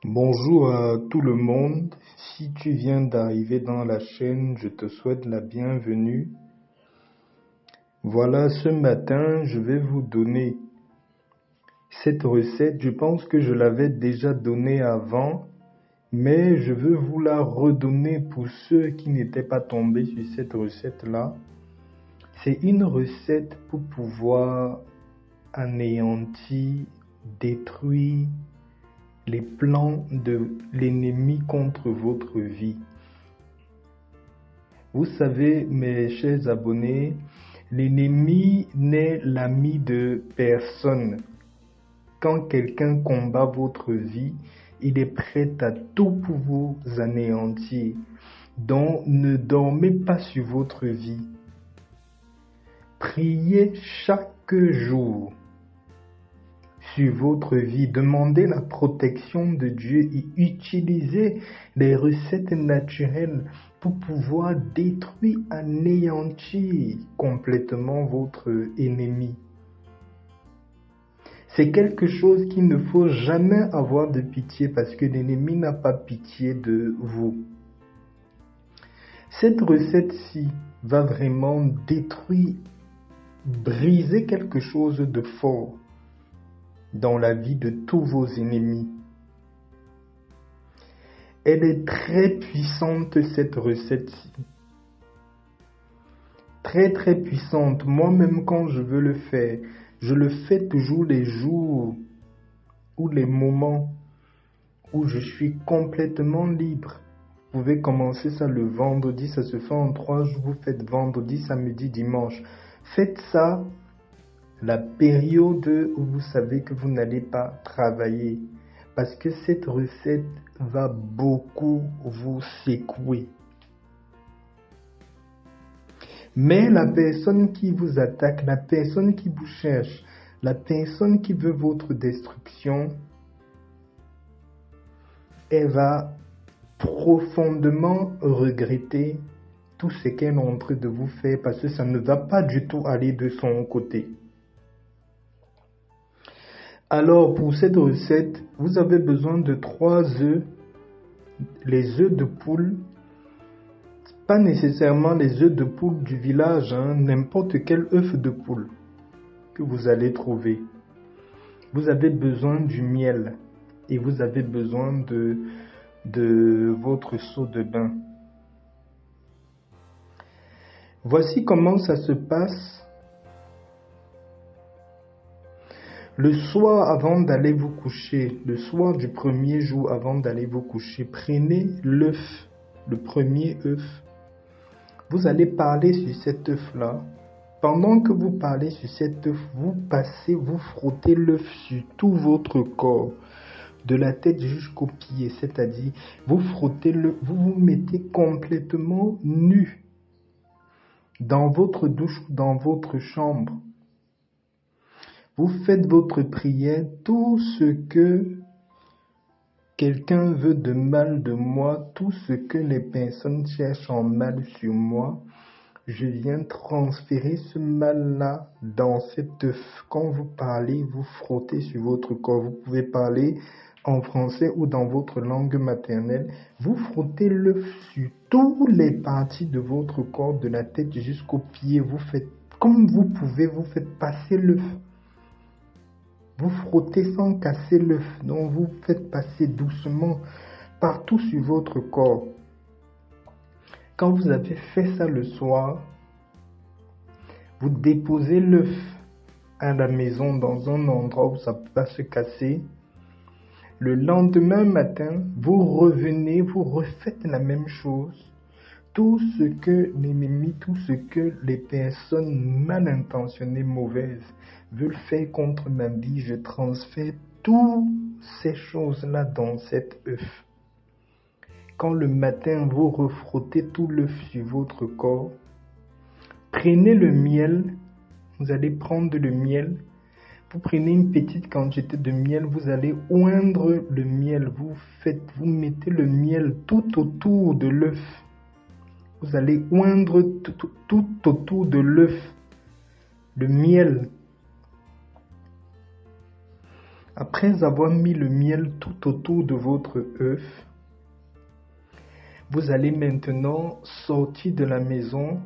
Bonjour à tout le monde. Si tu viens d'arriver dans la chaîne, je te souhaite la bienvenue. Voilà, ce matin, je vais vous donner cette recette. Je pense que je l'avais déjà donnée avant, mais je veux vous la redonner pour ceux qui n'étaient pas tombés sur cette recette-là. C'est une recette pour pouvoir anéantir, détruire les plans de l'ennemi contre votre vie. Vous savez, mes chers abonnés, l'ennemi n'est l'ami de personne. Quand quelqu'un combat votre vie, il est prêt à tout pour vous anéantir. Donc, ne dormez pas sur votre vie. Priez chaque jour sur votre vie, demandez la protection de Dieu et utilisez les recettes naturelles pour pouvoir détruire, anéantir complètement votre ennemi. C'est quelque chose qu'il ne faut jamais avoir de pitié parce que l'ennemi n'a pas pitié de vous. Cette recette-ci va vraiment détruire, briser quelque chose de fort dans la vie de tous vos ennemis. Elle est très puissante, cette recette-ci. Très très puissante. Moi-même, quand je veux le faire, je le fais toujours les jours ou les moments où je suis complètement libre. Vous pouvez commencer ça le vendredi, ça se fait en 3 jours. Vous faites vendredi, samedi, dimanche. Faites ça la période où vous savez que vous n'allez pas travailler, parce que cette recette va beaucoup vous secouer. Mais la personne qui vous attaque, la personne qui vous cherche, la personne qui veut votre destruction, elle va profondément regretter tout ce qu'elle est en train de vous faire, parce que ça ne va pas du tout aller de son côté. Alors, pour cette recette, vous avez besoin de 3 œufs, les œufs de poule, pas nécessairement les œufs de poule du village, n'importe quel œuf de poule que vous allez trouver. Vous avez besoin du miel et vous avez besoin de votre seau de bain. Voici comment ça se passe. Le soir avant d'aller vous coucher, le soir du premier jour avant d'aller vous coucher, prenez l'œuf, le premier œuf. Vous allez parler sur cet œuf-là. Pendant que vous parlez sur cet œuf, vous frottez l'œuf sur tout votre corps, de la tête jusqu'aux pieds, c'est-à-dire vous frottez l'œuf, vous vous mettez complètement nu dans votre douche ou dans votre chambre. Vous faites votre prière, tout ce que quelqu'un veut de mal de moi, tout ce que les personnes cherchent en mal sur moi, je viens transférer ce mal-là dans cet œuf. Quand vous parlez, vous frottez sur votre corps. Vous pouvez parler en français ou dans votre langue maternelle. Vous frottez l'œuf sur toutes les parties de votre corps, de la tête jusqu'aux pieds. Vous faites comme vous pouvez, vous faites passer l'œuf. Vous frottez sans casser l'œuf, donc vous faites passer doucement partout sur votre corps. Quand vous avez fait ça le soir, vous déposez l'œuf à la maison dans un endroit où ça ne peut pas se casser. Le lendemain matin, vous revenez, vous refaites la même chose. Tout ce que l'ennemi, tout ce que les personnes mal intentionnées, mauvaises, veulent faire contre ma vie, je transfère toutes ces choses-là dans cet œuf. Quand le matin, vous refrottez tout l'œuf sur votre corps, prenez le miel, vous allez prendre le miel, vous prenez une petite quantité de miel, vous allez oindre le miel, vous mettez le miel tout autour de l'œuf. Vous allez oindre tout autour de l'œuf, le miel. Après avoir mis le miel tout autour de votre œuf, vous allez maintenant sortir de la maison,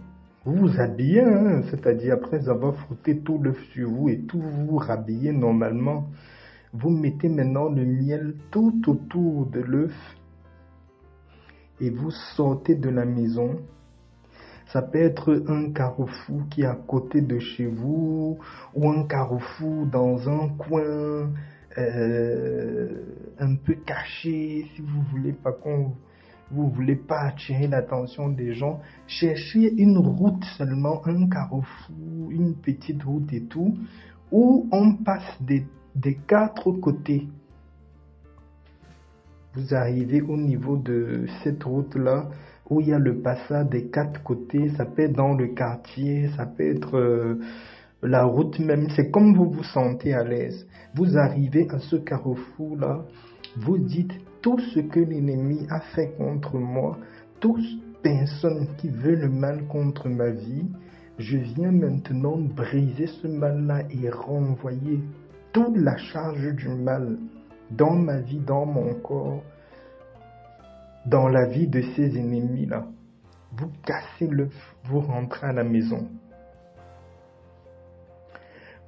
vous habiller, hein, c'est-à-dire après avoir frotté tout l'œuf sur vous et tout vous rhabiller normalement. Vous mettez maintenant le miel tout autour de l'œuf et vous sortez de la maison. Ça peut être un carrefour qui est à côté de chez vous ou un carrefour dans un coin un peu caché si vous voulez pas attirer l'attention des gens. Cherchez une route seulement, un carrefour, une petite route et tout, où on passe des quatre côtés. Vous arrivez au niveau de cette route-là, où il y a le passage des quatre côtés. Ça peut être dans le quartier, ça peut être la route même. C'est comme vous vous sentez à l'aise. Vous arrivez à ce carrefour-là, vous dites tout ce que l'ennemi a fait contre moi, toute personne qui veut le mal contre ma vie. Je viens maintenant briser ce mal-là et renvoyer toute la charge du mal dans ma vie, dans mon corps, dans la vie de ces ennemis-là. Vous cassez l'œuf, vous rentrez à la maison.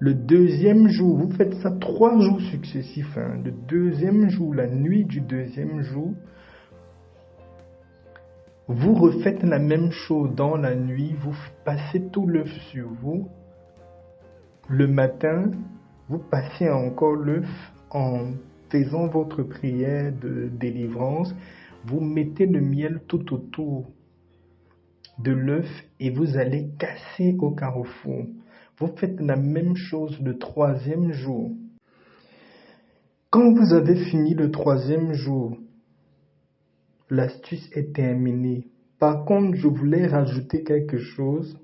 Le deuxième jour, vous faites ça 3 jours successifs. Le deuxième jour, la nuit du deuxième jour, vous refaites la même chose dans la nuit. Vous passez tout l'œuf sur vous. Le matin, vous passez encore l'œuf en faisant votre prière de délivrance. Vous mettez le miel tout autour de l'œuf et vous allez casser au carrefour. Vous faites la même chose le troisième jour. Quand vous avez fini le troisième jour, l'astuce est terminée. Par contre, je voulais rajouter quelque chose.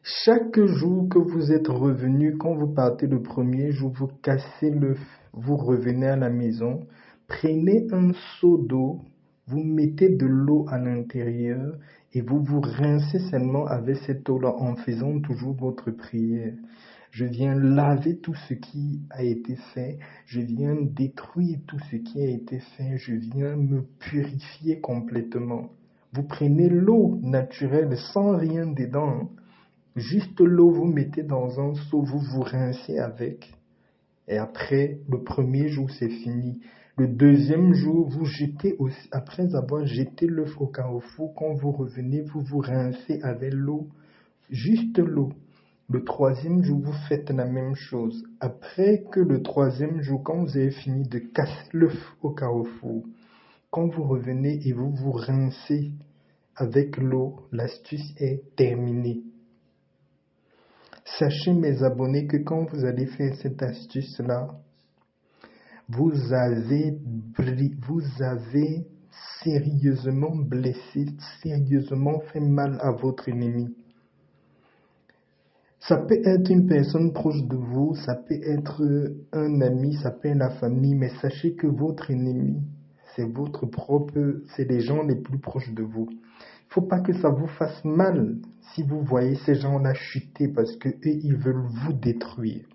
Chaque jour que vous êtes revenu, quand vous partez le premier jour, vous cassez l'œuf, vous revenez à la maison, prenez un seau d'eau, vous mettez de l'eau à l'intérieur et vous vous rincez seulement avec cette eau-là en faisant toujours votre prière. Je viens laver tout ce qui a été fait, je viens détruire tout ce qui a été fait, je viens me purifier complètement. Vous prenez l'eau naturelle sans rien dedans, juste l'eau, vous mettez dans un seau, vous vous rincez avec. Et après, le premier jour, c'est fini. Le deuxième jour, vous jetez aussi, après avoir jeté l'œuf au carrefour, quand vous revenez, vous vous rincez avec l'eau, juste l'eau. Le troisième jour, vous faites la même chose. Après que le troisième jour, quand vous avez fini de casser l'œuf au carrefour, quand vous revenez et vous vous rincez avec l'eau, l'astuce est terminée. Sachez, mes abonnés, que quand vous allez faire cette astuce-là, vous avez sérieusement blessé, sérieusement fait mal à votre ennemi. Ça peut être une personne proche de vous, ça peut être un ami, ça peut être la famille, mais sachez que votre ennemi, c'est les gens les plus proches de vous. Il ne faut pas que ça vous fasse mal si vous voyez ces gens-là chuter parce que eux, ils veulent vous détruire.